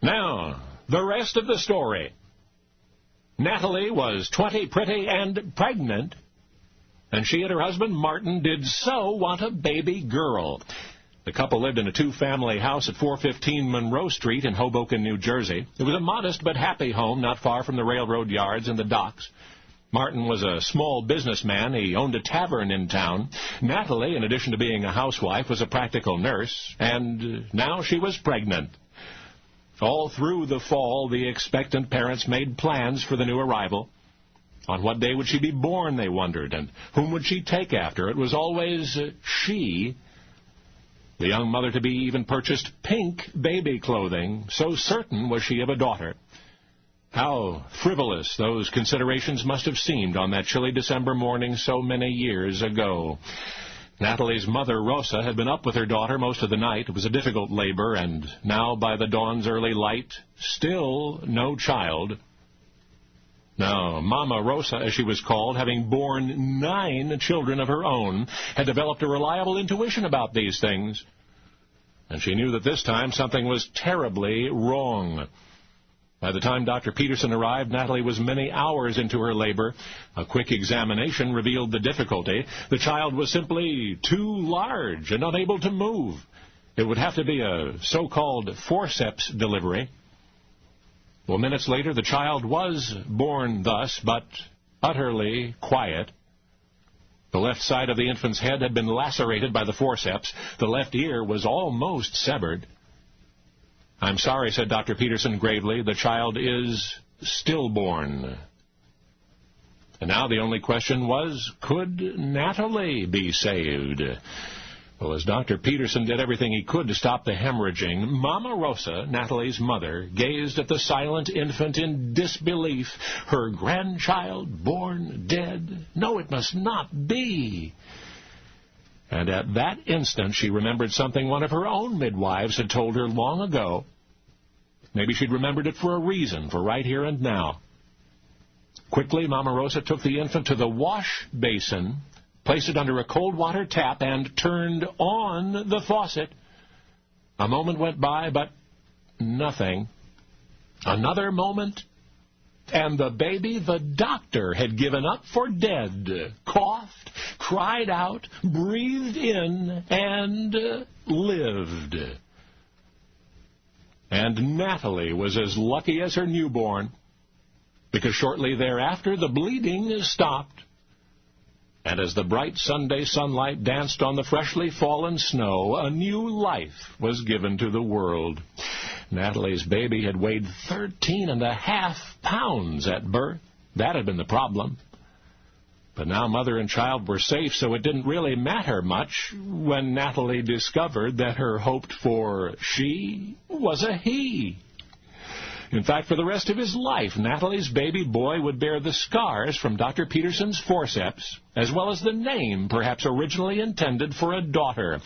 Now, the rest of the story. Natalie was 20, pretty, and pregnant, and she and her husband, Martin, did so want a baby girl. The couple lived in a two-family house at 415 Monroe Street in Hoboken, New Jersey. It was a modest but happy home not far from the railroad yards and the docks. Martin was a small businessman. He owned a tavern in town. Natalie, in addition to being a housewife, was a practical nurse, and now she was pregnant. All through the fall, the expectant parents made plans for the new arrival. On what day would she be born, they wondered, and whom would she take after? It was always she. The young mother-to-be even purchased pink baby clothing, so certain was she of a daughter. How frivolous those considerations must have seemed on that chilly December morning so many years ago. Natalie's mother, Rosa, had been up with her daughter most of the night. It was a difficult labor, and now, by the dawn's early light, still no child. Now, Mama Rosa, as she was called, having borne 9 children of her own, had developed a reliable intuition about these things. And she knew that this time something was terribly wrong. By the time Dr. Peterson arrived, Natalie was many hours into her labor. A quick examination revealed the difficulty. The child was simply too large and unable to move. It would have to be a so-called forceps delivery. Well, minutes later, the child was born thus, but utterly quiet. The left side of the infant's head had been lacerated by the forceps. The left ear was almost severed. "I'm sorry," said Dr. Peterson gravely, "the child is stillborn." And now the only question was, could Natalie be saved? Well, as Dr. Peterson did everything he could to stop the hemorrhaging, Mama Rosa, Natalie's mother, gazed at the silent infant in disbelief. Her grandchild born dead? No, it must not be. And at that instant she remembered something one of her own midwives had told her long ago. Maybe she'd remembered it for a reason, for right here and now. Quickly, Mama Rosa took the infant to the wash basin, placed it under a cold water tap, and turned on the faucet. A moment went by, but nothing. Another moment, and the baby the doctor had given up for dead coughed, cried out, breathed in, and lived. And Natalie was as lucky as her newborn, because shortly thereafter the bleeding stopped. And as the bright Sunday sunlight danced on the freshly fallen snow, a new life was given to the world. Natalie's baby had weighed 13.5 pounds at birth. That had been the problem. But now mother and child were safe, so it didn't really matter much when Natalie discovered that her hoped-for she was a he. In fact, for the rest of his life, Natalie's baby boy would bear the scars from Dr. Peterson's forceps, as well as the name perhaps originally intended for a daughter,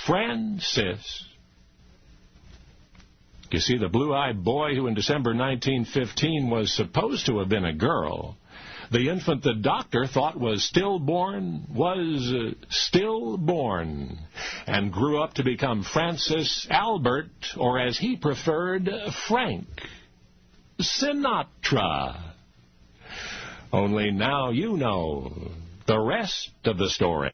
Frances. You see, the blue-eyed boy who in December 1915 was supposed to have been a girl, the infant the doctor thought was stillborn, and grew up to become Francis Albert, or as he preferred, Frank Sinatra. Only now you know the rest of the story.